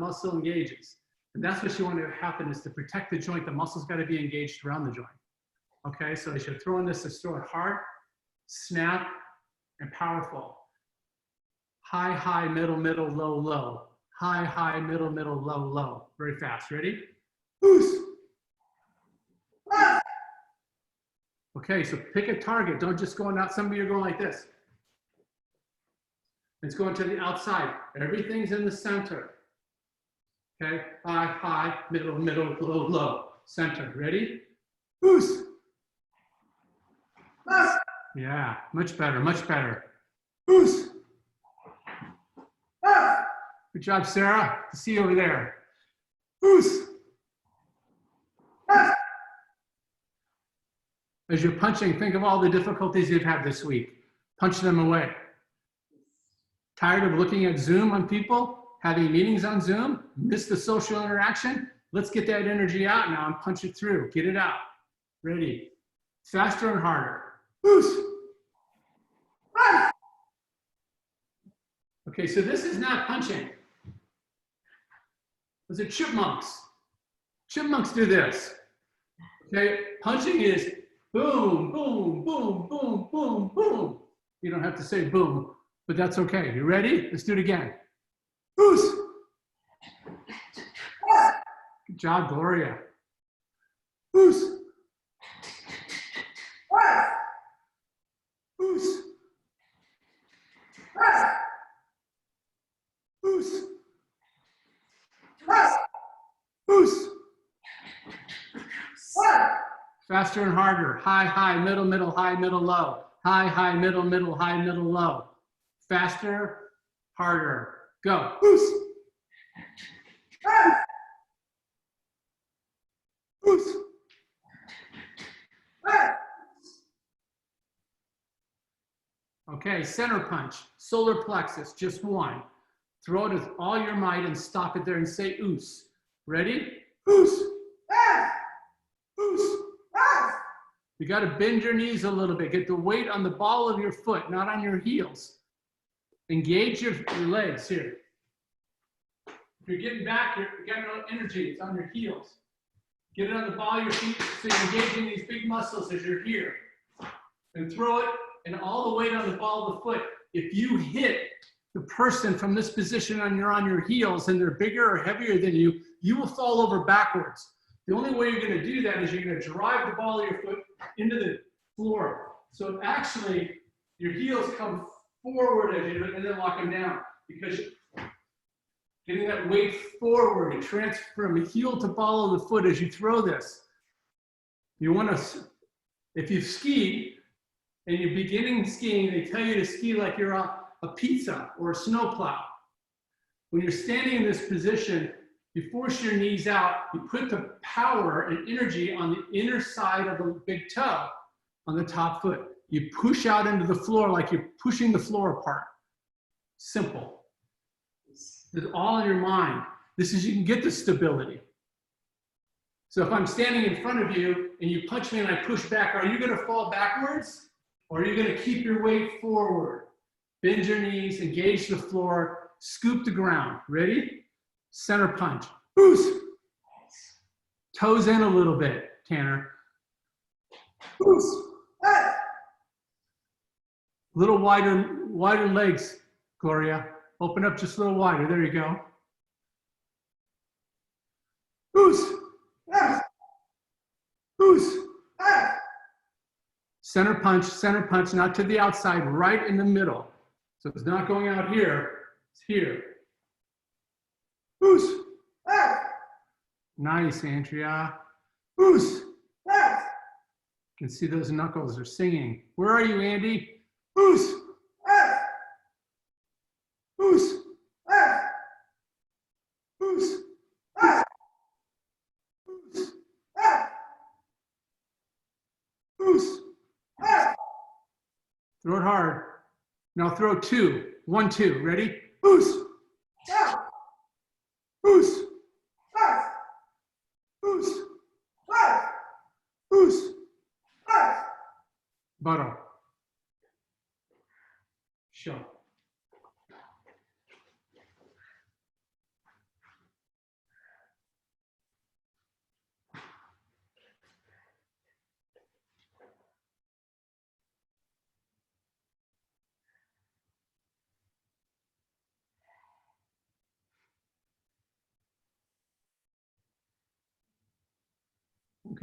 muscle engages. And that's what you want to happen, is to protect the joint. The muscle's got to be engaged around the joint. Okay, so as you're throwing this, just throw it hard, snap, and powerful. High, high, middle, middle, low, low. High, high, middle, middle, low, low. Very fast. Ready? Boost. Okay, so pick a target. Don't just go out. Some of you are going like this. It's going to the outside. Everything's in the center. Okay, high, high, middle, middle, low, low. Center. Ready? Boost. Yeah, much better, much better. Boost. Good job, Sarah. To see you over there. Boost. As you're punching, think of all the difficulties you've had this week. Punch them away. Tired of looking at Zoom on people, having meetings on Zoom, miss the social interaction? Let's get that energy out now and punch it through. Get it out. Ready. Faster and harder. Boost. Okay, so this is not punching. Those are chipmunks. Chipmunks do this. Okay, punching is boom, boom, boom, boom, boom, boom. You don't have to say boom, but that's okay. You ready? Let's do it again. Boost. Good job, Gloria. Boost. Boost. Boost. Boost. Faster and harder. High, high, middle, middle, high, middle, low. High, high, middle, middle, high, middle, low. Faster, harder. Go. Boost. Boost. Okay, center punch, solar plexus, just one. Throw it with all your might and stop it there and say oos. Ready? Oos. Oos. You got to bend your knees a little bit. Get the weight on the ball of your foot, not on your heels. Engage your legs here. If you're getting back, you got no energy. It's on your heels. Get it on the ball of your feet so you're engaging these big muscles as you're here. And throw it and all the weight on the ball of the foot. If you hit the person from this position and you're on your heels and they're bigger or heavier than you, you will fall over backwards. The only way you're going to do that is you're going to drive the ball of your foot into the floor. So actually, your heels come forward as you do it and then lock them down. Because getting that weight forward, you transfer from heel to ball of the foot as you throw this. You want to, if you've skied and you're beginning skiing, they tell you to ski like you're on a pizza or a snowplow. When you're standing in this position, you force your knees out, you put the power and energy on the inner side of the big toe on the top foot. You push out into the floor like you're pushing the floor apart. Simple. It's all in your mind. This is, you can get the stability. So if I'm standing in front of you and you punch me and I push back, are you going to fall backwards? Or are you going to keep your weight forward? Bend your knees, engage the floor, scoop the ground. Ready? Center punch. Boost. Toes in a little bit, Tanner. Boost. Little wider legs, Gloria. Open up just a little wider. There you go. Boost. Boost. Center punch, not to the outside, right in the middle. So it's not going out here, it's here. Boost. Nice, Andrea. Boost. You can see those knuckles are singing. Where are you, Andy? Boost. Boost. Boost. Boost. Boost. Throw it hard. Now throw two. 1, 2. Ready? Boost. Boost. Boost. Boost. Butter. Show.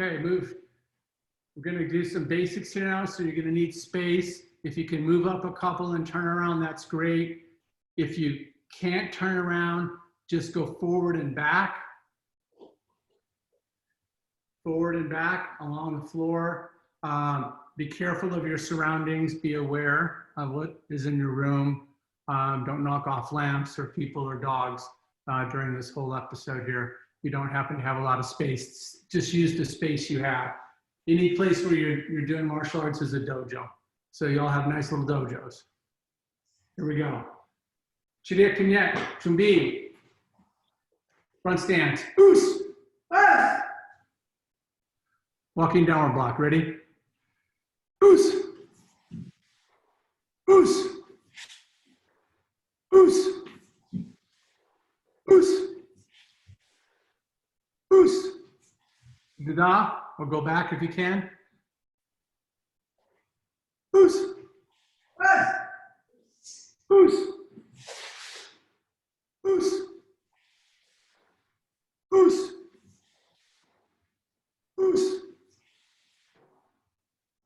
Okay, move. We're going to do some basics here now, so you're going to need space. If you can move up a couple and turn around, that's great. If you can't turn around, just go forward and back. Forward and back along the floor. Be careful of your surroundings. Be aware of what is in your room. Don't knock off lamps or people or dogs during this whole episode here. You don't happen to have a lot of space. Just use the space you have. Any place where you're doing martial arts is a dojo. So you all have nice little dojos. Here we go. Chide Kanyet, Chumbi. Front stance. Oos. Ah. Walking downward block. Ready? Oos. Oos. Oos. Oos. Oos. Da, or go back if you can. Oos. Oos. Oos. Oos. Oos.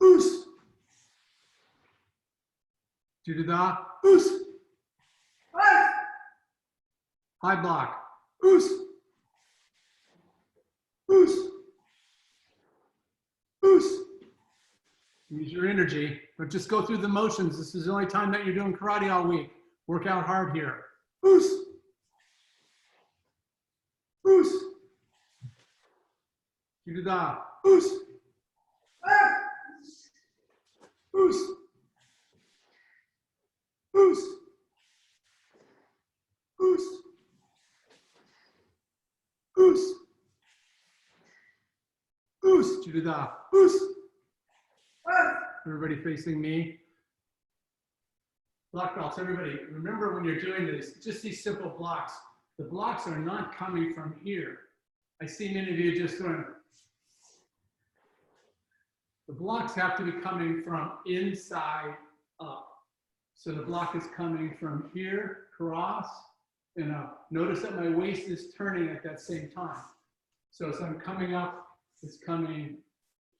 Oos. Da. Oos. High block. Oos. Oos. Oos. Use your energy, but just go through the motions. This is the only time that you're doing karate all week. Work out hard here. Oos. Oos. Da. Oos. Oos. Oos. Oos. Oos. Oos. Da. Oos. Everybody facing me. Block belts, everybody. Remember when you're doing this, just these simple blocks. The blocks are not coming from here. I see many of you just going. The blocks have to be coming from inside up. So the block is coming from here, cross, and up. Notice that my waist is turning at that same time. So as I'm coming up, it's coming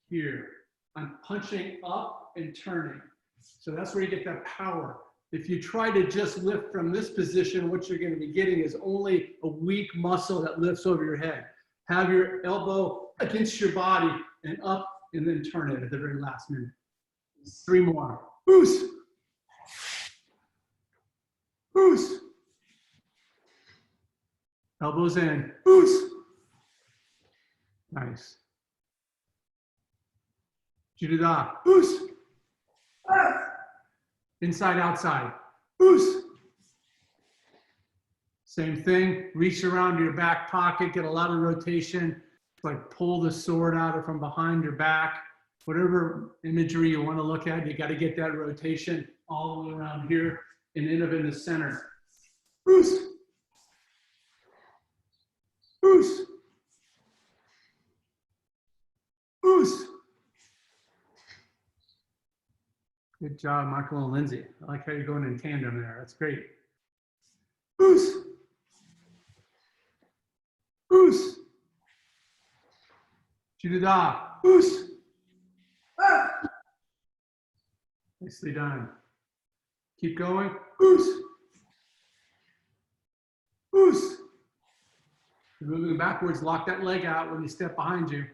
here. I'm punching up and turning. So that's where you get that power. If you try to just lift from this position, what you're going to be getting is only a weak muscle that lifts over your head. Have your elbow against your body and up, and then turn it at the very last minute. 3 more. Oos. Oos. Elbows in. Oos. Nice. Da. Oos. Inside, outside. Oos. Same thing. Reach around your back pocket. Get a lot of rotation. Like pull the sword out from behind your back. Whatever imagery you want to look at, you got to get that rotation all the way around here and end up in the center. Oos. Oos. Oos. Good job, Michael and Lindsay. I like how you're going in tandem there. That's great. Oos. Oos. Da. Oos. Nicely done. Keep going. Oos. Oos. You're moving backwards. Lock that leg out when you step behind you.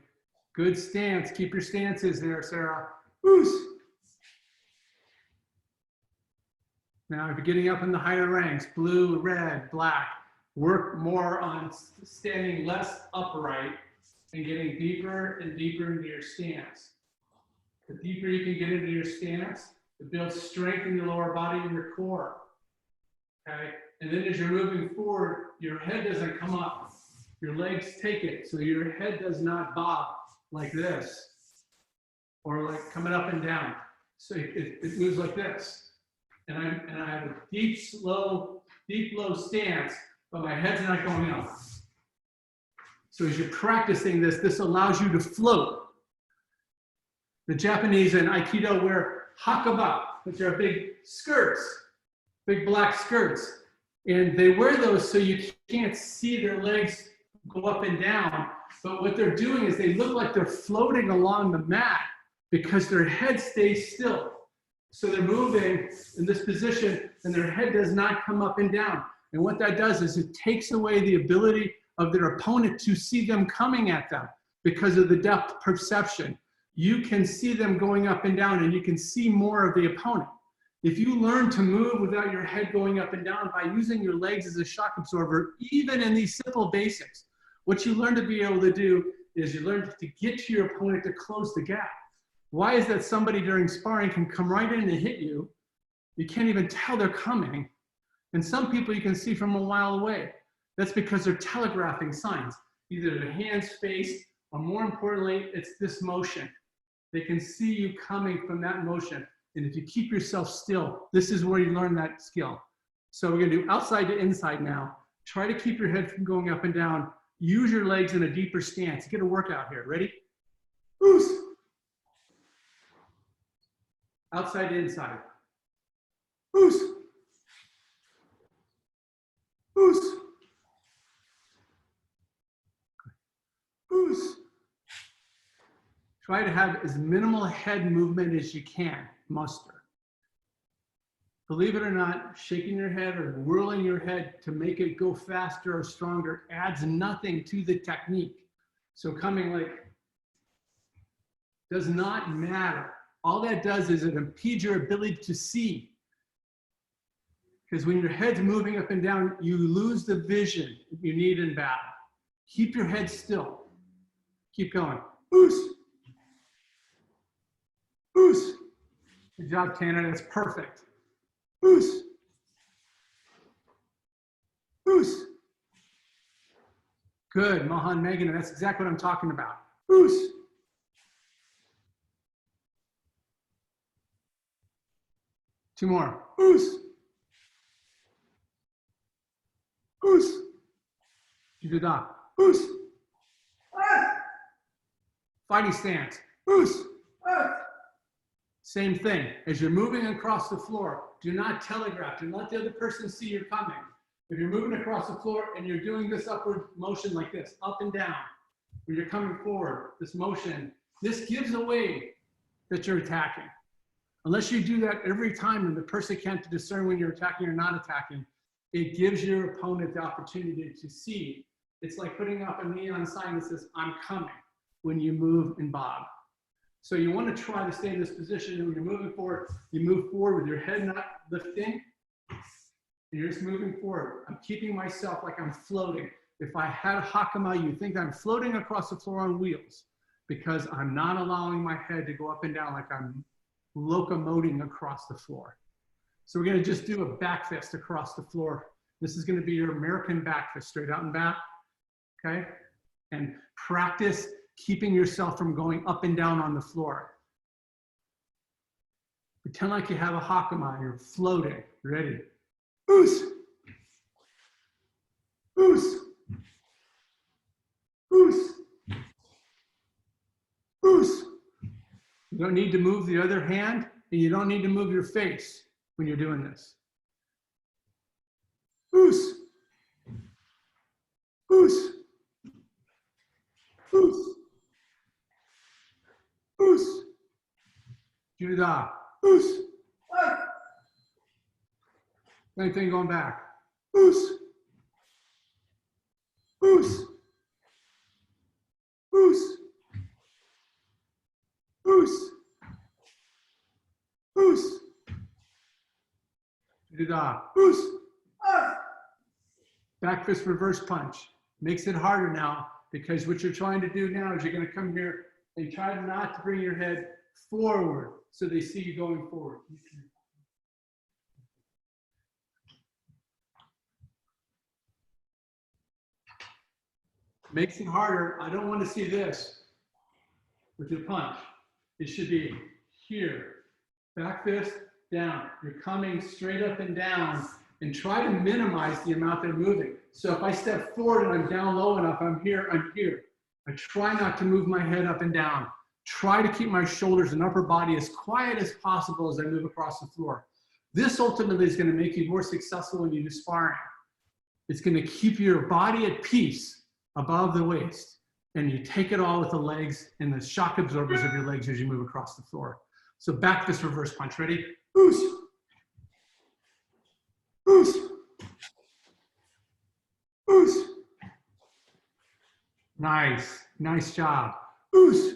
Good stance. Keep your stances there, Sarah. Oos. Now, if you're getting up in the higher ranks, blue, red, black, work more on standing less upright and getting deeper and deeper into your stance. The deeper you can get into your stance, it builds strength in your lower body and your core. Okay? And then as you're moving forward, your head doesn't come up. Your legs take it, so your head does not bob like this or like coming up and down. So it moves like this. And I have a deep, low stance, but my head's not going up. So as you're practicing this, this allows you to float. The Japanese in Aikido wear hakaba, which are big skirts, big black skirts. And they wear those so you can't see their legs go up and down, but what they're doing is they look like they're floating along the mat because their head stays still. So they're moving in this position and their head does not come up and down. And what that does is it takes away the ability of their opponent to see them coming at them because of the depth perception. You can see them going up and down and you can see more of the opponent. If you learn to move without your head going up and down by using your legs as a shock absorber, even in these simple basics, what you learn to be able to do is you learn to get to your opponent to close the gap. Why is that somebody during sparring can come right in and hit you? You can't even tell they're coming. And some people you can see from a while away. That's because they're telegraphing signs, either their hands, face, or more importantly, it's this motion. They can see you coming from that motion. And if you keep yourself still, this is where you learn that skill. So we're gonna do outside to inside now. Try to keep your head from going up and down. Use your legs in a deeper stance. Get a workout here. Ready? Loose. Outside to inside. Loose. Loose. Loose. Try to have as minimal head movement as you can muster. Believe it or not, shaking your head or whirling your head to make it go faster or stronger adds nothing to the technique. So coming like does not matter. All that does is it impedes your ability to see. Because when your head's moving up and down, you lose the vision you need in battle. Keep your head still. Keep going. Loose. Loose. Good job, Tanner. That's perfect. Loose. Loose. Good, Mohan Megan. That's exactly what I'm talking about. Loose. Two more. Loose. Loose. Good job. Loose. Fighting stance. Loose. Same thing. As you're moving across the floor, do not telegraph. Do not let the other person see you're coming. If you're moving across the floor and you're doing this upward motion like this, up and down, when you're coming forward, this motion, this gives away that you're attacking. Unless you do that every time and the person can't discern when you're attacking or not attacking, it gives your opponent the opportunity to see. It's like putting up a neon sign that says, I'm coming, when you move and bob. So you want to try to stay in this position. When you're moving forward, you move forward with your head not lifting. And you're just moving forward. I'm keeping myself like I'm floating. If I had Hakama, you think I'm floating across the floor on wheels because I'm not allowing my head to go up and down like I'm locomoting across the floor. So we're going to just do a back fist across the floor. This is going to be your American back fist, straight out and back. Okay? And practice keeping yourself from going up and down on the floor. Pretend like you have a Hakama, you're floating. Ready? Loose. Loose. Loose. Loose. You don't need to move the other hand, and you don't need to move your face when you're doing this. Loose. Loose. Loose. Loose. Judah. Loose. Same thing going back. Loose. Loose. Loose. Loose. Loose. Judah. Loose. Back fist reverse punch. Makes it harder now because what you're trying to do now is you're going to come here and try not to bring your head forward so they see you going forward. Makes it harder. I don't want to see this with your punch. It should be here. Back fist, down. You're coming straight up and down and try to minimize the amount they're moving. So if I step forward and I'm down low enough, I'm here, I'm here. I try not to move my head up and down. Try to keep my shoulders and upper body as quiet as possible as I move across the floor. This ultimately is going to make you more successful when you do sparring. It's going to keep your body at peace above the waist. And you take it all with the legs and the shock absorbers of your legs as you move across the floor. So back this reverse punch. Ready? Oos. Oos. Oos. Nice. Nice job. Oos.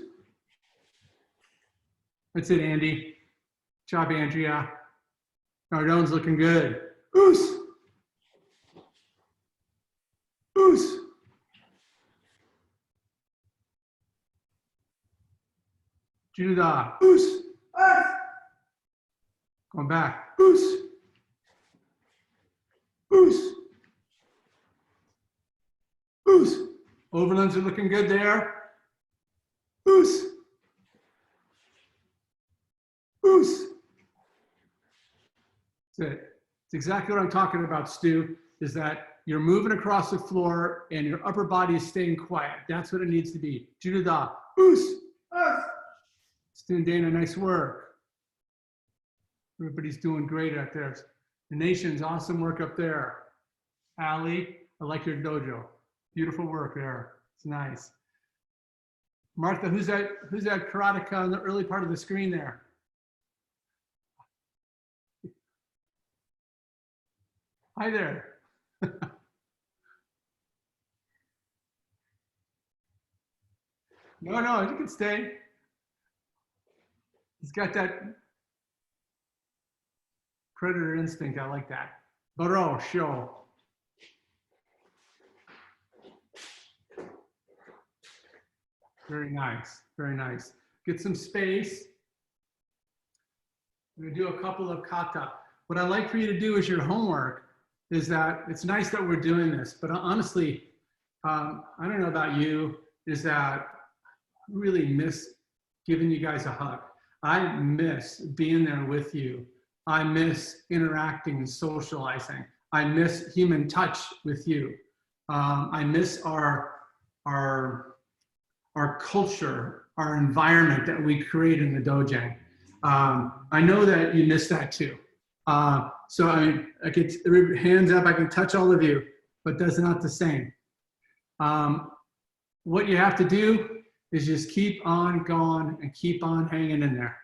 That's it, Andy. Job, Andrea. Nardone's looking good. Oos. Oos. Judah. Oos. Going back. Oos. Oos. Oos. Overlands are looking good there. Oos. Oos. That's it. It's exactly what I'm talking about, Stu, is that you're moving across the floor and your upper body is staying quiet. That's what it needs to be. Judah. Oos. Oos. Stu and Dana, nice work. Everybody's doing great out there. The nation's awesome work up there. Allie, I like your dojo. Beautiful work there. It's nice. Martha, who's that karateka in the early part of the screen there? Hi there. No, you can stay. He's got that predator instinct. I like that. Baro, show. Very nice, very nice. Get some space. I'm gonna do a couple of kata. What I'd like for you to do as your homework is that it's nice that we're doing this, but honestly, I don't know about you, is that I really miss giving you guys a hug. I miss being there with you. I miss interacting and socializing. I miss human touch with you. I miss our culture, our environment that we create in the dojo. I know that you miss that too. So I could, hands up, I can touch all of you, but that's not the same. What you have to do is just keep on going and keep on hanging in there.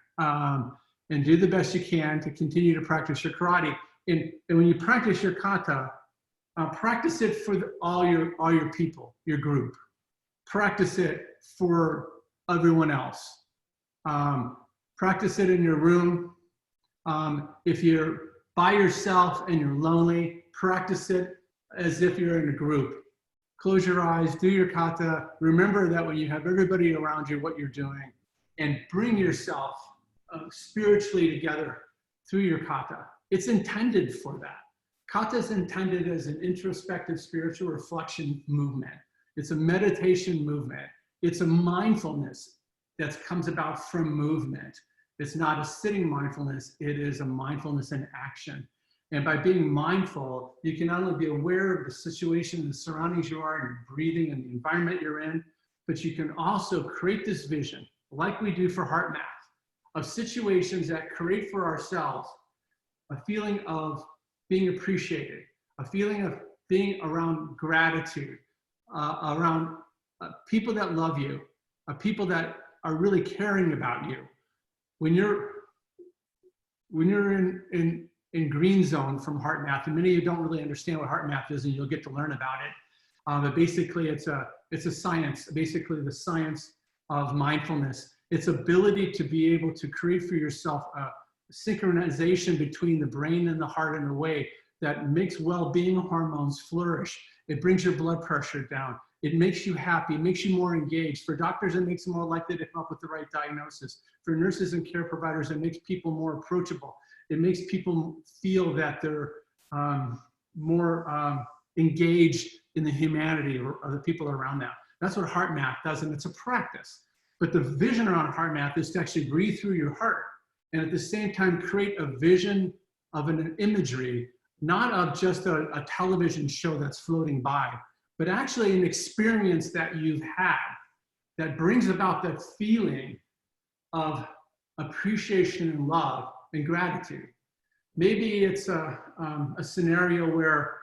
And do the best you can to continue to practice your karate. And when you practice your kata, practice it for all your people, your group. Practice it for everyone else. Practice it in your room. If you're by yourself and you're lonely, practice it as if you're in a group. Close your eyes, do your kata. Remember that when you have everybody around you, what you're doing, and bring yourself spiritually together through your kata. It's intended for that. Kata is intended as an introspective spiritual reflection movement. It's a meditation movement. It's a mindfulness that comes about from movement. It's not a sitting mindfulness, it is a mindfulness in action. And by being mindful, you can not only be aware of the situation, the surroundings you are, and your breathing and the environment you're in, but you can also create this vision, like we do for Heart Math, of situations that create for ourselves a feeling of being appreciated, a feeling of being around gratitude, around people that love you, people that are really caring about you. When you're in green zone from Heart Math, and many of you don't really understand what Heart Math is, and you'll get to learn about it. But basically, it's a science, basically the science of mindfulness. Its ability to be able to create for yourself a synchronization between the brain and the heart in a way that makes well-being hormones flourish. It brings your blood pressure down. It makes you happy, it makes you more engaged. For doctors, it makes them more likely to come up with the right diagnosis. For nurses and care providers, it makes people more approachable. It makes people feel that they're more engaged in the humanity of the people around them. That's what Heart Math does, and it's a practice. But the vision around Heart Math is to actually breathe through your heart, and at the same time create a vision of an imagery, not of just a television show that's floating by, but actually an experience that you've had that brings about that feeling of appreciation and love and gratitude. Maybe it's a scenario where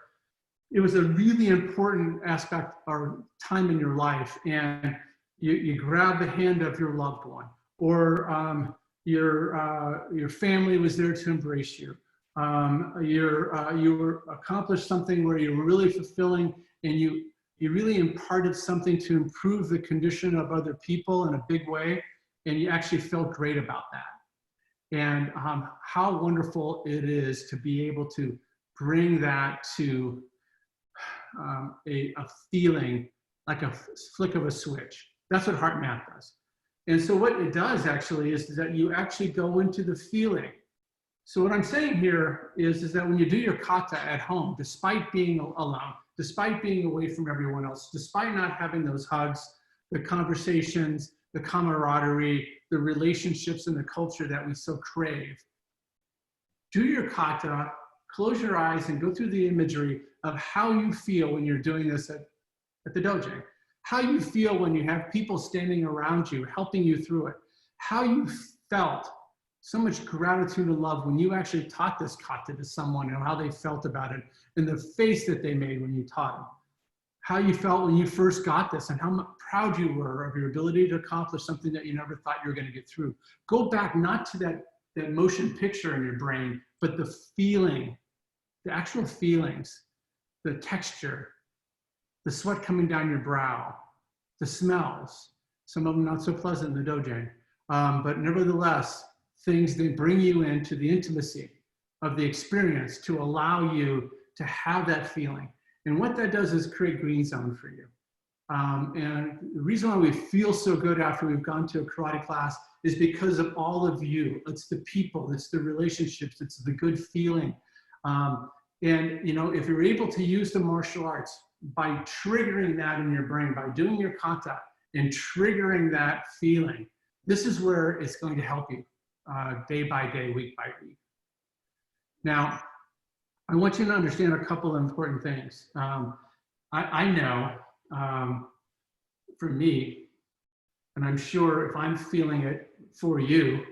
it was a really important aspect or time in your life, and you grab the hand of your loved one, or your family was there to embrace you. You were accomplished something where you were really fulfilling, and you really imparted something to improve the condition of other people in a big way, and you actually felt great about that. And how wonderful it is to be able to bring that to a feeling, like a flick of a switch. That's what heart math does. And so what it does actually is that you actually go into the feeling. So what I'm saying here is that when you do your kata at home, despite being alone, despite being away from everyone else, despite not having those hugs, the conversations, the camaraderie, the relationships and the culture that we so crave, do your kata, close your eyes and go through the imagery of how you feel when you're doing this at the dojo. How you feel when you have people standing around you, helping you through it. How you felt so much gratitude and love when you actually taught this kata to someone and how they felt about it and the face that they made when you taught them. How you felt when you first got this and how proud you were of your ability to accomplish something that you never thought you were going to get through. Go back not to that motion picture in your brain, but the feeling, the actual feelings, the texture, the sweat coming down your brow, the smells, some of them not so pleasant in the dojo, but nevertheless, things that bring you into the intimacy of the experience to allow you to have that feeling. And what that does is create green zone for you. And the reason why we feel so good after we've gone to a karate class is because of all of you. It's the people, it's the relationships, it's the good feeling. And you know, if you're able to use the martial arts by triggering that in your brain, by doing your kata and triggering that feeling, this is where it's going to help you day by day, week by week. Now, I want you to understand a couple of important things. I know for me, and I'm sure if I'm feeling it for you,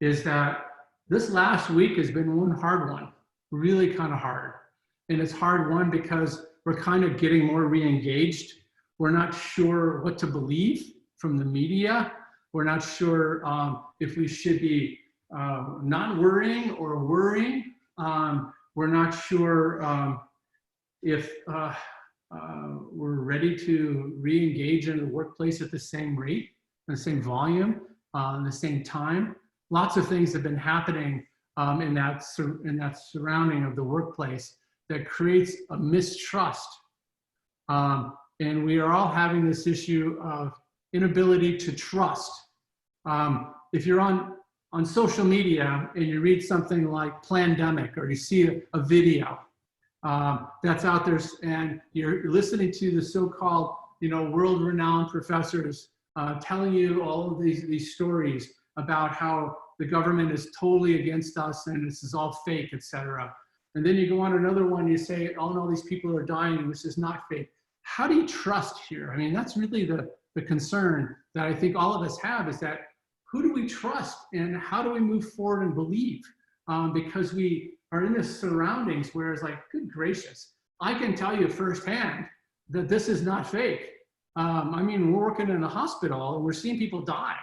is that this last week has been one hard one, really kind of hard. And it's hard one because we're kind of getting more re-engaged. We're not sure what to believe from the media. We're not sure if we should be not worrying or worrying. We're not sure if we're ready to re-engage in the workplace at the same rate, the same volume, the same time. Lots of things have been happening in that surrounding of the workplace that creates a mistrust. And we are all having this issue of inability to trust. If you're on social media and you read something like Plandemic, or you see a video that's out there and you're listening to the so-called, you know, world-renowned professors telling you all of these stories about how the government is totally against us and this is all fake, etc. And then you go on another one, you say, oh no, these people are dying and this is not fake. How do you trust here? I mean, that's really the concern that I think all of us have, is that who do we trust and how do we move forward and believe? Because we are in this surroundings where it's like, good gracious, I can tell you firsthand that this is not fake. I mean, we're working in a hospital and we're seeing people die.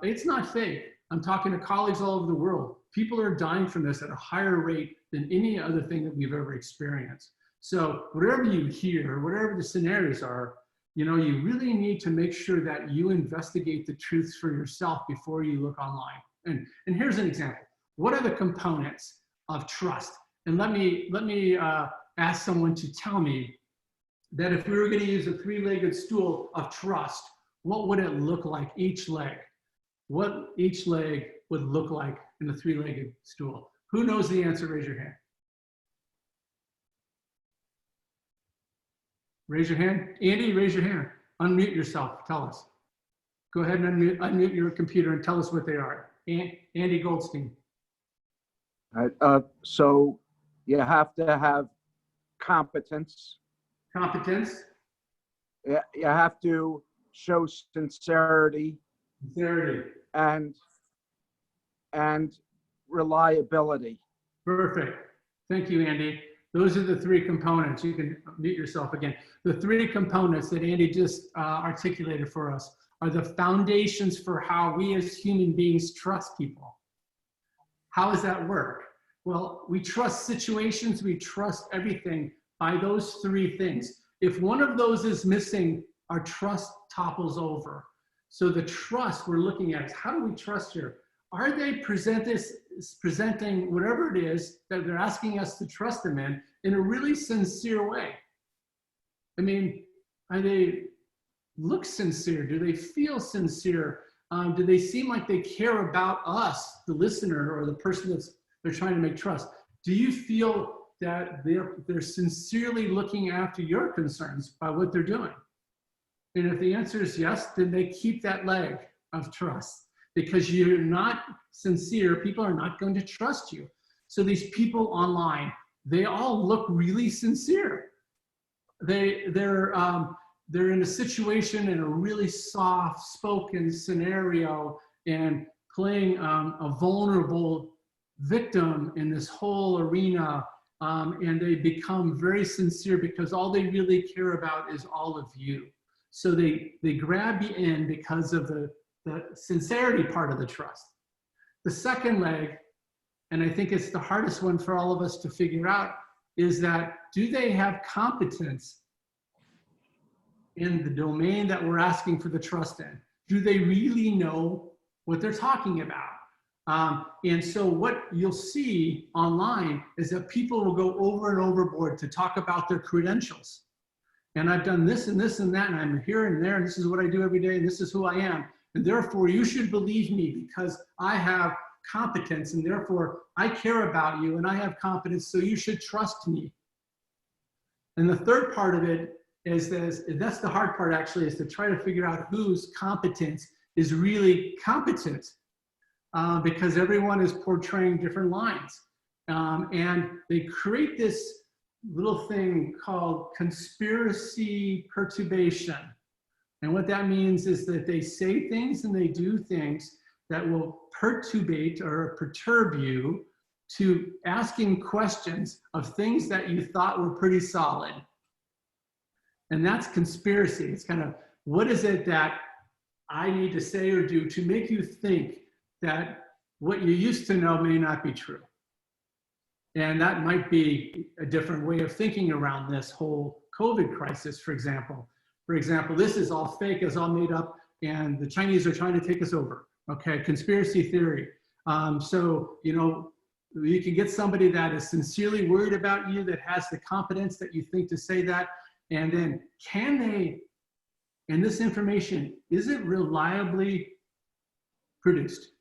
It's not fake. I'm talking to colleagues all over the world. People are dying from this at a higher rate than any other thing that we've ever experienced. So whatever you hear, whatever the scenarios are, you know, you really need to make sure that you investigate the truths for yourself before you look online. And here's an example. What are the components of trust? And let me ask someone to tell me that if we were going to use a three-legged stool of trust, what would it look like, each leg? What each leg would look like in a three-legged stool? Who knows the answer? Raise your hand. Raise your hand. Andy, raise your hand. Unmute yourself. Tell us. Go ahead and unmute your computer and tell us what they are. Andy Goldstein. So you have to have competence. Competence. You have to show sincerity. Sincerity. And reliability. Perfect. Thank you, Andy. Those are the three components. You can mute yourself again. The three components that Andy just articulated for us are the foundations for how we as human beings trust people. How does that work? Well, we trust situations, we trust everything by those three things. If one of those is missing, our trust topples over. So the trust we're looking at is, how do we trust here? Are they presenting whatever it is that they're asking us to trust them in a really sincere way? I mean, are they look sincere? Do they feel sincere? Do they seem like they care about us, the listener or the person they're trying to make trust? Do you feel that they're sincerely looking after your concerns by what they're doing? And if the answer is yes, then they keep that leg of trust. Because you're not sincere, people are not going to trust you. So these people online, they all look really sincere. They're in a situation in a really soft-spoken scenario and playing a vulnerable victim in this whole arena, and they become very sincere because all they really care about is all of you. So they grab you in because of the sincerity part of the trust. The second leg, and I think it's the hardest one for all of us to figure out, is that do they have competence in the domain that we're asking for the trust in? Do they really know what they're talking about? And so what you'll see online is that people will go over and overboard to talk about their credentials. And I've done this and this and that, and I'm here and there, and this is what I do every day, and this is who I am. And therefore, you should believe me because I have competence, and therefore, I care about you, and I have competence, so you should trust me. And the third part of it is this, that's the hard part actually, is to try to figure out whose competence is really competent, because everyone is portraying different lines. And they create this little thing called conspiracy perturbation. And what that means is that they say things and they do things that will perturb you to asking questions of things that you thought were pretty solid. And that's conspiracy. It's kind of, what is it that I need to say or do to make you think that what you used to know may not be true? And that might be a different way of thinking around this whole COVID crisis, for example. For example, this is all fake, it's all made up, and the Chinese are trying to take us over. Okay, conspiracy theory. So, you know, you can get somebody that is sincerely worried about you, that has the competence that you think to say that, and then can they, and this information, is it reliably produced?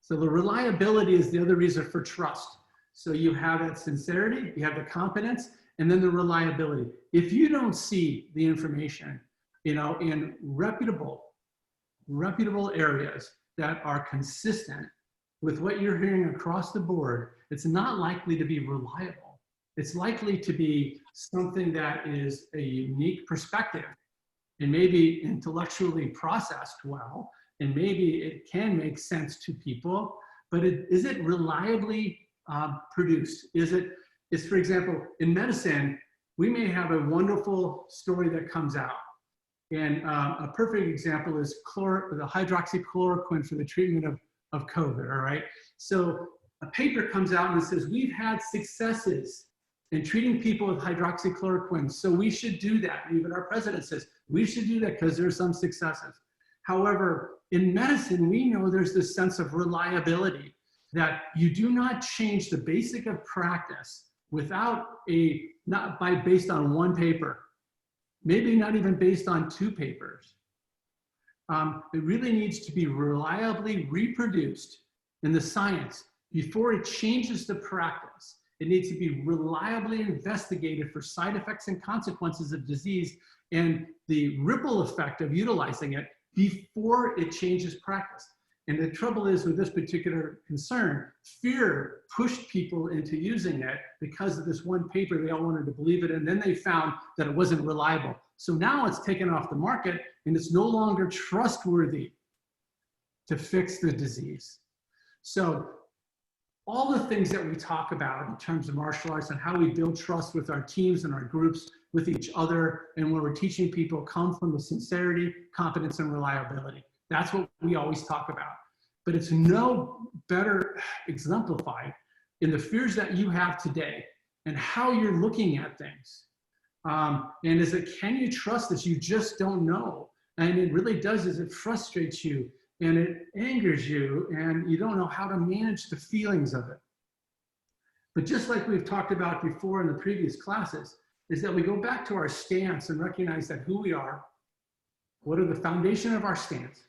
So the reliability is the other reason for trust. So you have that sincerity, you have the competence, and then the reliability. If you don't see the information, you know, in reputable areas that are consistent with what you're hearing across the board, it's not likely to be reliable. It's likely to be something that is a unique perspective and maybe intellectually processed well, and maybe it can make sense to people, but is it reliably produced? Is, for example, in medicine, we may have a wonderful story that comes out. And a perfect example is the hydroxychloroquine for the treatment of COVID, all right? So a paper comes out and it says, we've had successes in treating people with hydroxychloroquine, so we should do that. And even our president says, we should do that because there's some successes. However, in medicine, we know there's this sense of reliability, that you do not change the basic of practice without based on one paper, maybe not even based on two papers. It really needs to be reliably reproduced in the science before it changes the practice. It needs to be reliably investigated for side effects and consequences of disease and the ripple effect of utilizing it before it changes practice. And the trouble is with this particular concern, fear pushed people into using it because of this one paper. They all wanted to believe it, and then they found that it wasn't reliable. So now it's taken off the market, and it's no longer trustworthy to fix the disease. So all the things that we talk about in terms of martial arts and how we build trust with our teams and our groups, with each other, and when we're teaching people, come from the sincerity, competence, and reliability. That's what we always talk about. But it's no better exemplified in the fears that you have today and how you're looking at things. And is it, can you trust this? You just don't know. And it really does is it frustrates you and it angers you and you don't know how to manage the feelings of it. But just like we've talked about before in the previous classes, is that we go back to our stance and recognize that who we are, what are the foundation of our stance,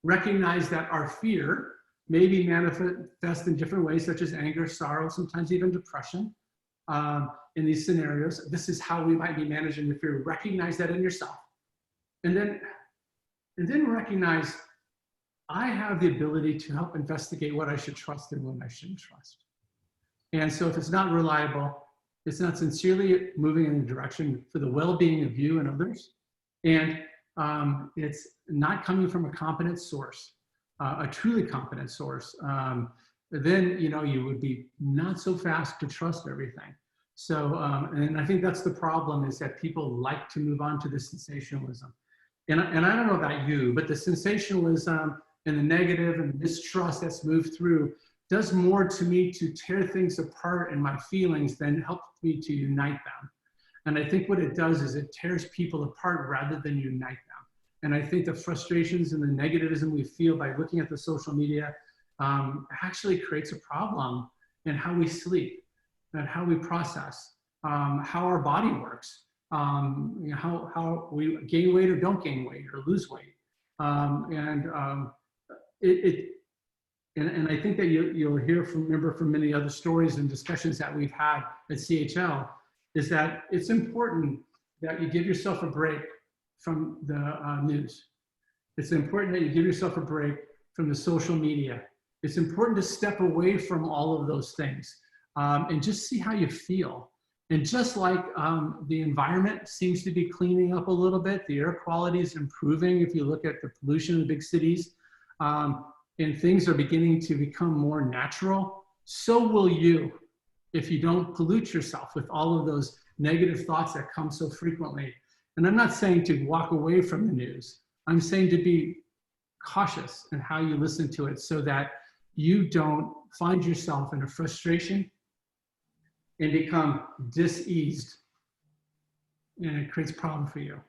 recognize that our fear may be manifest in different ways, such as anger, sorrow, sometimes even depression. In these scenarios, this is how we might be managing the fear. Recognize that in yourself. And then recognize, I have the ability to help investigate what I should trust and what I shouldn't trust. And so if it's not reliable, it's not sincerely moving in a direction for the well-being of you and others, and it's not coming from a competent source, a truly competent source, then you would be not so fast to trust everything. So, and I think that's the problem, is that people like to move on to the sensationalism. And I don't know about you, but the sensationalism and the negative and the mistrust that's moved through does more to me to tear things apart in my feelings than help me to unite them. And I think what it does is it tears people apart rather than unite them. And I think the frustrations and the negativism we feel by looking at the social media actually creates a problem in how we sleep and how we process, how our body works, how we gain weight or don't gain weight or lose weight. And I think that you'll hear remember from many other stories and discussions that we've had at CHL, is that it's important that you give yourself a break from the news. It's important that you give yourself a break from the social media. It's important to step away from all of those things and just see how you feel. And just like the environment seems to be cleaning up a little bit, the air quality is improving if you look at the pollution in the big cities, and things are beginning to become more natural, so will you if you don't pollute yourself with all of those negative thoughts that come so frequently. And I'm not saying to walk away from the news. I'm saying to be cautious in how you listen to it so that you don't find yourself in a frustration and become diseased, and it creates a problem for you.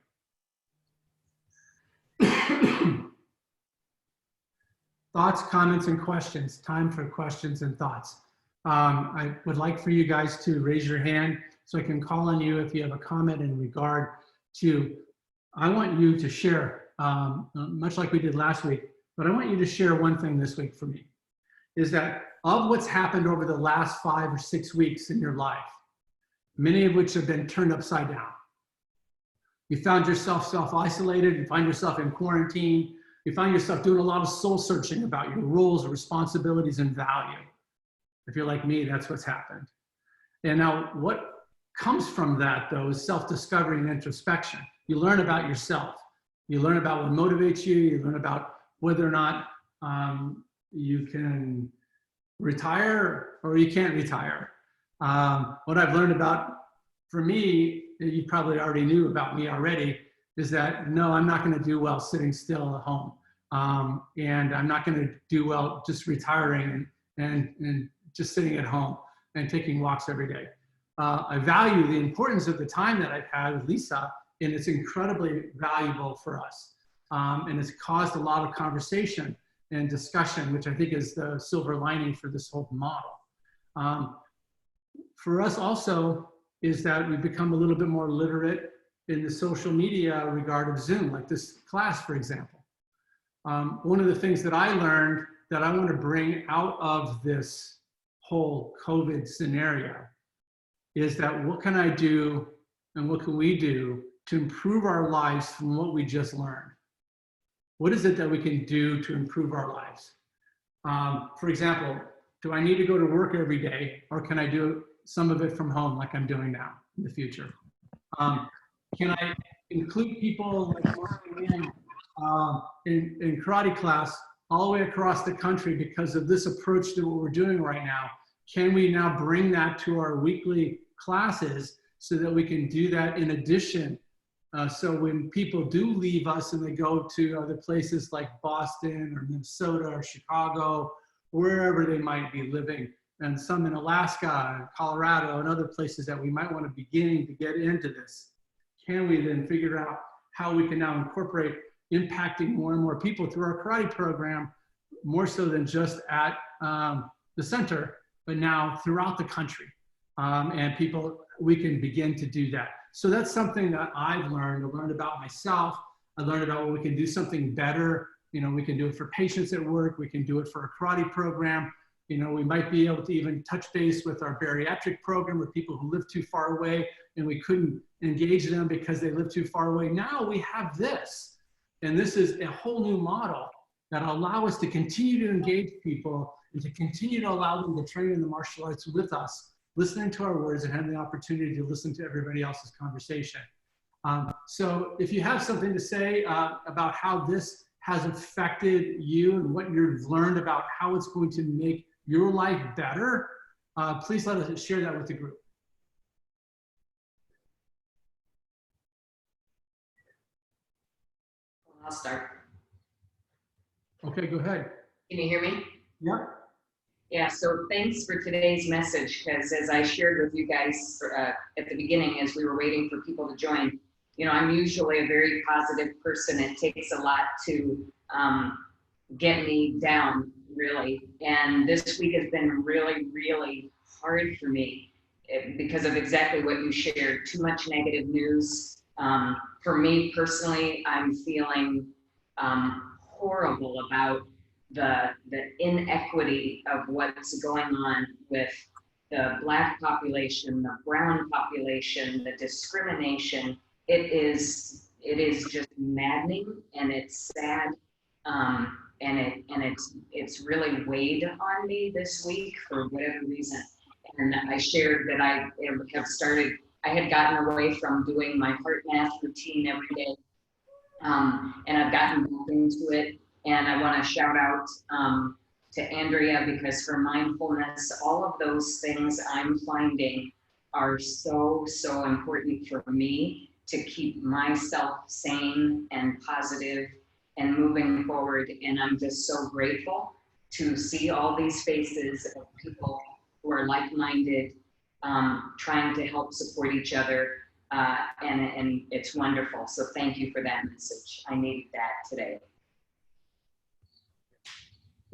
Thoughts, comments, and questions. Time for questions and thoughts. I would like for you guys to raise your hand so I can call on you if you have a comment in regard to, I want you to share, much like we did last week, but I want you to share one thing this week for me, is that of what's happened over the last 5 or 6 weeks in your life, many of which have been turned upside down. You found yourself self-isolated, you find yourself in quarantine, you find yourself doing a lot of soul searching about your roles, responsibilities, and value. If you're like me, that's what's happened. And now what comes from that, though, is self-discovery and introspection. You learn about yourself. You learn about what motivates you. You learn about whether or not you can retire or you can't retire. What I've learned about, for me, you probably already knew about me already, is that no, I'm not going to do well sitting still at home. And I'm not going to do well just retiring and just sitting at home and taking walks every day. I value the importance of the time that I've had with Lisa, and it's incredibly valuable for us. And it's caused a lot of conversation and discussion, which I think is the silver lining for this whole model. For us also is that we've become a little bit more literate in the social media regard of Zoom, like this class, for example. One of the things that I learned that I want to bring out of this whole COVID scenario is that what can I do and what can we do to improve our lives from what we just learned? What is it that we can do to improve our lives? For example, do I need to go to work every day, or can I do some of it from home like I'm doing now in the future? Can I include people like in karate class all the way across the country because of this approach to what we're doing right now. Can we now bring that to our weekly classes so that we can do that in addition? So when people do leave us and they go to other places like Boston or Minnesota or Chicago, wherever they might be living, and some in Alaska and Colorado and other places that we might want to beginning to get into this, can we then figure out how we can now incorporate impacting more and more people through our karate program, more so than just at the center, but now throughout the country. And people, we can begin to do that. So that's something that I've learned. I learned about myself. I learned about what we can do something better. You know, we can do it for patients at work. We can do it for a karate program. You know, we might be able to even touch base with our bariatric program with people who live too far away and we couldn't engage them because they live too far away. Now we have this. And this is a whole new model that allow us to continue to engage people and to continue to allow them to train in the martial arts with us, listening to our words and having the opportunity to listen to everybody else's conversation. So if you have something to say about how this has affected you and what you've learned about how it's going to make your life better, please let us share that with the group. I'll start. Okay, go ahead. Can you hear me? Yeah. Yeah, so thanks for today's message, because as I shared with you guys at the beginning, as we were waiting for people to join, you know, I'm usually a very positive person. It takes a lot to get me down, really. And this week has been really, really hard for me because of exactly what you shared. Too much negative news. For me personally, I'm feeling horrible about the inequity of what's going on with the Black population, the brown population, the discrimination. It is just maddening, and it's sad, and it's really weighed on me this week for whatever reason. And I shared that I had gotten away from doing my heart math routine every day, and I've gotten back into it. And I want to shout out to Andrea, because for mindfulness, all of those things I'm finding are so, so important for me to keep myself sane and positive and moving forward. And I'm just so grateful to see all these faces of people who are like-minded, trying to help support each other. And it's wonderful. So thank you for that message. I needed that today.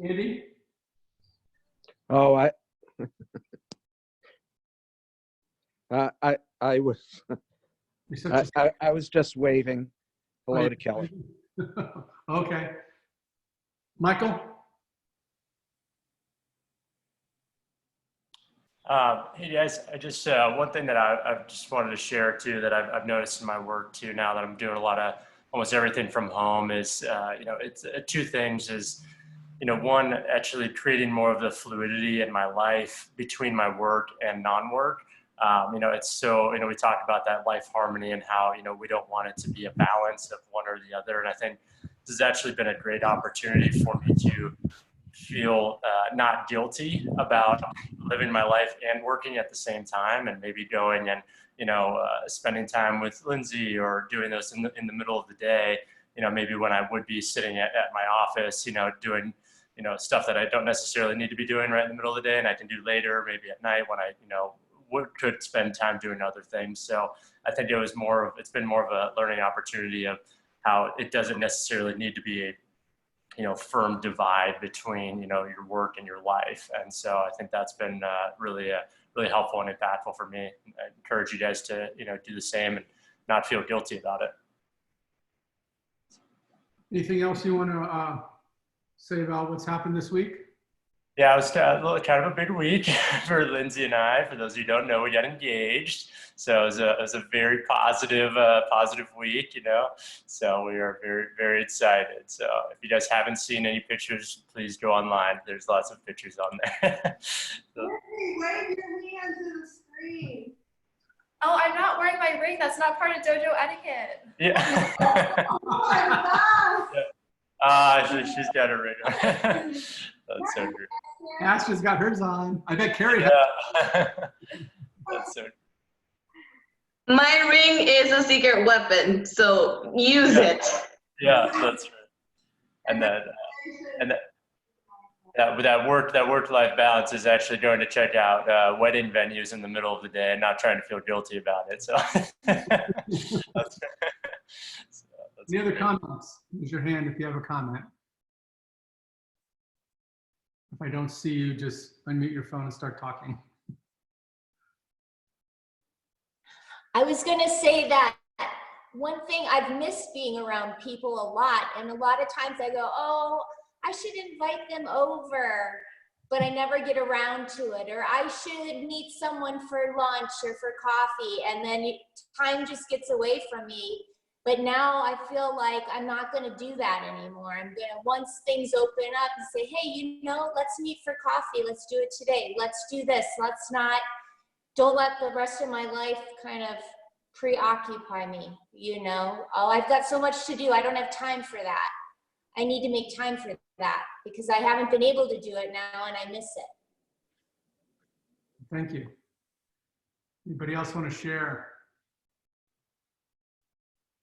Andy? Oh, I was, You're such I was just waving hello to Kelly. Okay. Michael? Hey guys, I just one thing that I've just wanted to share too, that I've noticed in my work too, now that I'm doing a lot of almost everything from home, is you know, it's two things. Is, you know, one, actually creating more of the fluidity in my life between my work and non-work. You know, it's so, you know, we talk about that life harmony and how, you know, we don't want it to be a balance of one or the other. And I think this has actually been a great opportunity for me to feel not guilty about living my life and working at the same time, and maybe going and, you know, spending time with Lindsay or doing this in the middle of the day, you know, maybe when I would be sitting at my office, you know, doing, you know, stuff that I don't necessarily need to be doing right in the middle of the day and I can do later, maybe at night when I, you know, could spend time doing other things. So I think it's been more of a learning opportunity of how it doesn't necessarily need to be a, you know, firm divide between, you know, your work and your life. And so I think that's been really helpful and impactful for me. I encourage you guys to, you know, do the same and not feel guilty about it. Anything else you want to say about what's happened this week? Yeah, it was kind of a big week for Lindsay and I. For those of you who don't know, we got engaged. So it was a very positive week, you know. So we are very, very excited. So if you guys haven't seen any pictures, please go online. There's lots of pictures on there. So. Wave your hand to the screen. Oh, I'm not wearing my ring. That's not part of dojo etiquette. Yeah. Oh my gosh. she's got her ring on. That's so true. Astra's got hers on. I bet Carrie has. Yeah. That's so true. My ring is a secret weapon, so use it. Yeah, that's right. And that work-life balance is actually going to check out wedding venues in the middle of the day and not trying to feel guilty about it. So, that's Any other comments? Raise your hand if you have a comment. If I don't see you, just unmute your phone and start talking. I was going to say that one thing I've missed being around people a lot, and a lot of times I go, oh, I should invite them over, but I never get around to it, or I should meet someone for lunch or for coffee, and then time just gets away from me. But now I feel like I'm not going to do that anymore. I'm going to, once things open up, and say, hey, you know, let's meet for coffee. Let's do it today. Let's do this. Let's not. Don't let the rest of my life kind of preoccupy me, you know? Oh, I've got so much to do. I don't have time for that. I need to make time for that because I haven't been able to do it now and I miss it. Thank you. Anybody else want to share?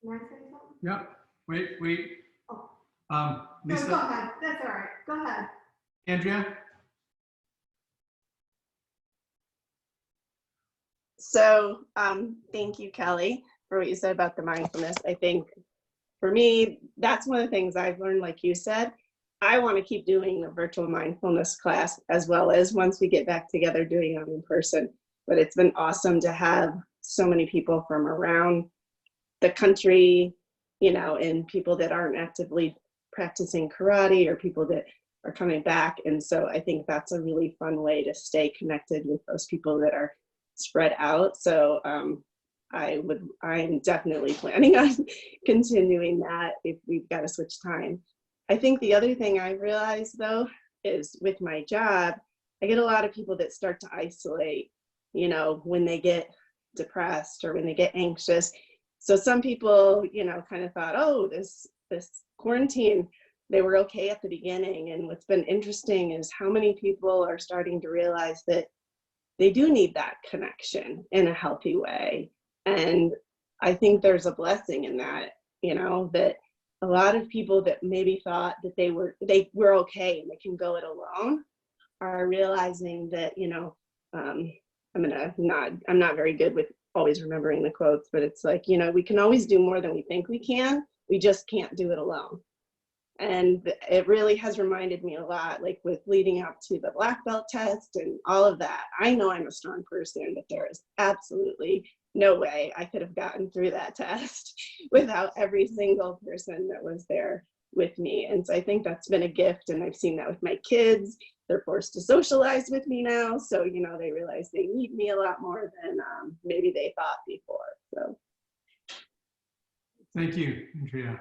Can I say something? Yep. Wait. Oh. No, Lisa, go ahead. That's all right. Go ahead. Andrea? So thank you, Kelly, for what you said about the mindfulness. I think for me, that's one of the things I've learned, like you said. I want to keep doing the virtual mindfulness class as well as once we get back together doing it in person. But it's been awesome to have so many people from around the country, you know, and people that aren't actively practicing karate or people that are coming back. And so I think that's a really fun way to stay connected with those people that are spread out. So I'm definitely planning on continuing that if we've got to switch time. I think the other thing I realized though is with my job, I get a lot of people that start to isolate, you know, when they get depressed or when they get anxious. So some people, you know, kind of thought, oh, this quarantine, they were okay at the beginning. And what's been interesting is how many people are starting to realize that they do need that connection in a healthy way. And I think there's a blessing in that, you know, that a lot of people that maybe thought that they were okay and they can go it alone are realizing that, you know, I'm not very good with always remembering the quotes, but it's like, you know, we can always do more than we think we can. We just can't do it alone. And it really has reminded me a lot, like with leading up to the black belt test and all of that. I know I'm a strong person, but there is absolutely no way I could have gotten through that test without every single person that was there with me. And so I think that's been a gift. And I've seen that with my kids. They're forced to socialize with me now. So, you know, they realize they need me a lot more than maybe they thought before. So. Thank you, Andrea.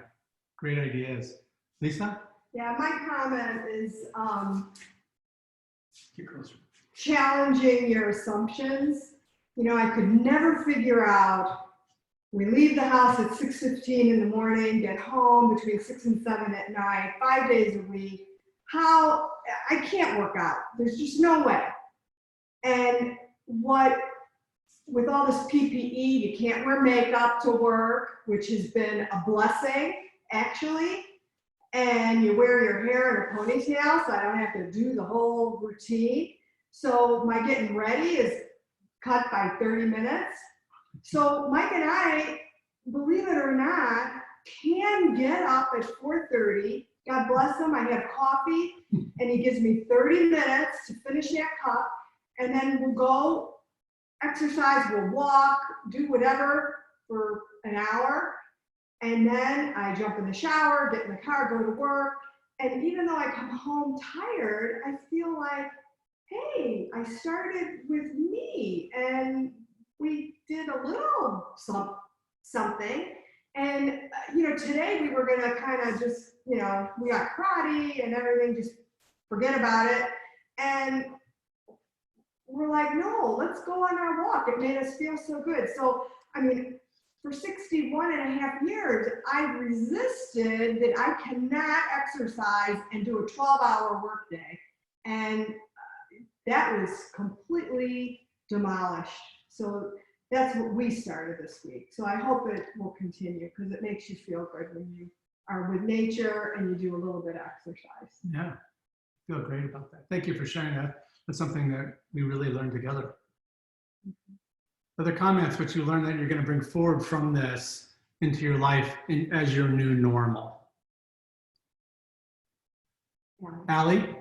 Great ideas. Lisa? Yeah, my comment is Get closer. challenging your assumptions. You know, I could never figure out, we leave the house at 6:15 in the morning, get home between 6 and 7 at night, 5 days a week. How, I can't work out. There's just no way. And with all this PPE, you can't wear makeup to work, which has been a blessing, actually. And you wear your hair in a ponytail, so I don't have to do the whole routine. So my getting ready is cut by 30 minutes. So Mike and I, believe it or not, can get up at 4:30. God bless him, I have coffee, and he gives me 30 minutes to finish that cup, and then we'll go exercise, we'll walk, do whatever for an hour. And then I jump in the shower, get in the car, go to work. And even though I come home tired, I feel like, hey, I started with me and we did a little something. And, you know, today we were gonna kind of just, you know, we got karate and everything, just forget about it. And we're like, no, let's go on our walk. It made us feel so good. So, I mean, for 61 and a half years, I resisted that I cannot exercise and do a 12-hour workday. And that was completely demolished. So that's what we started this week. So I hope it will continue because it makes you feel good when you are with nature and you do a little bit of exercise. Yeah, feel great about that. Thank you for sharing that. That's something that we really learned together. Other comments, what you learned that you're going to bring forward from this into your life as your new normal? Yeah. Allie?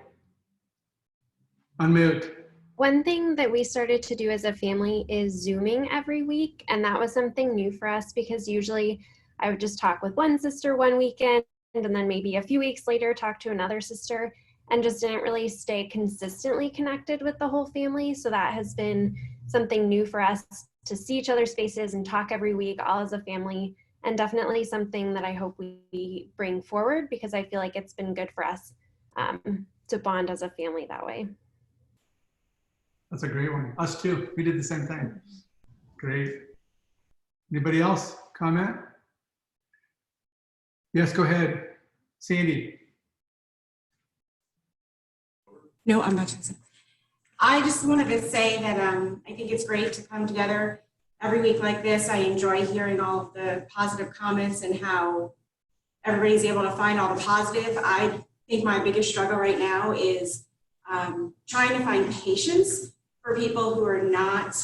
Unmute. One thing that we started to do as a family is Zooming every week. And that was something new for us because usually I would just talk with one sister one weekend and then maybe a few weeks later talk to another sister and just didn't really stay consistently connected with the whole family. So that has been something new for us to see each other's faces and talk every week all as a family, and definitely something that I hope we bring forward because I feel like it's been good for us to bond as a family that way. That's a great one. Us too. We did the same thing. Great. Anybody else comment? Yes, go ahead. Sandy. No, I'm not. I just wanted to say that I think it's great to come together every week like this. I enjoy hearing all of the positive comments and how everybody's able to find all the positive. I think my biggest struggle right now is trying to find patience for people who are not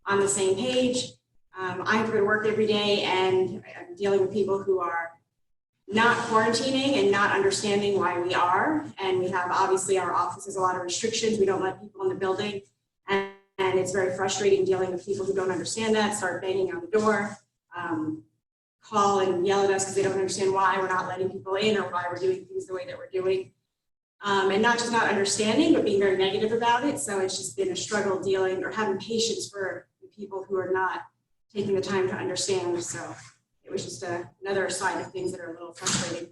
on the same page. I have to go to work every day and I'm dealing with people who are not quarantining and not understanding why we are. And we have, obviously, our office has a lot of restrictions. We don't let people in the building. And it's very frustrating dealing with people who don't understand that, start banging on the door, call and yell at us because they don't understand why we're not letting people in or why we're doing things the way that we're doing. And not just not understanding, but being very negative about it. So it's just been a struggle dealing or having patience for the people who are not taking the time to understand. So it was just another side of things that are a little frustrating.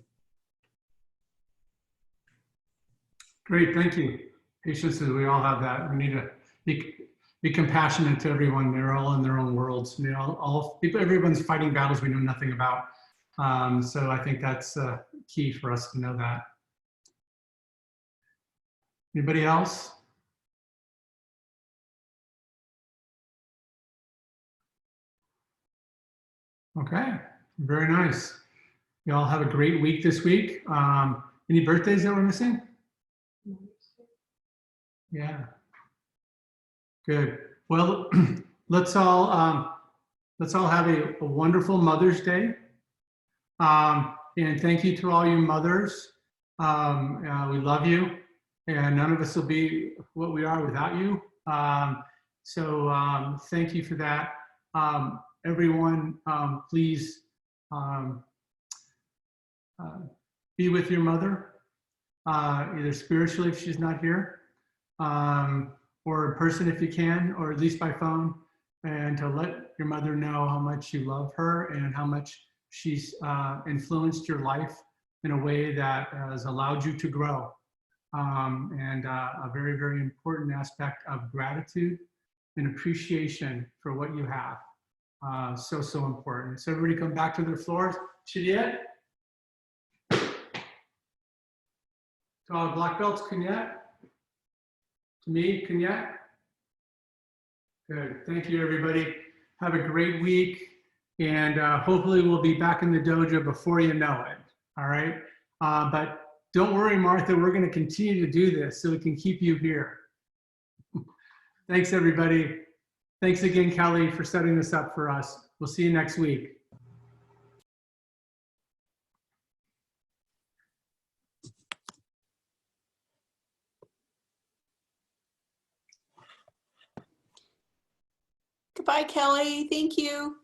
Great, thank you. Patience, we all have that. We need to be compassionate to everyone. They're all in their own worlds. You know, everyone's fighting battles we know nothing about. So I think that's key for us to know that. Anybody else? Okay, very nice. You all have a great week this week. Any birthdays that we're missing? Yeah. Good. Well, let's all have a wonderful Mother's Day. And thank you to all you mothers. We love you, and none of us will be what we are without you. So thank you for that. Everyone, please be with your mother, either spiritually if she's not here, or in person if you can, or at least by phone, and to let your mother know how much you love her and how much she's influenced your life in a way that has allowed you to grow. And a very, very important aspect of gratitude and appreciation for what you have. So important. So everybody come back to their floors. Chidiyet? To all black belts, Kunyat? To me, Kunyat? Good. Thank you, everybody. Have a great week. And hopefully we'll be back in the dojo before you know it. All right. But don't worry, Martha, we're going to continue to do this so we can keep you here. Thanks, everybody. Thanks again, Kelly, for setting this up for us. We'll see you next week. Goodbye, Kelly. Thank you.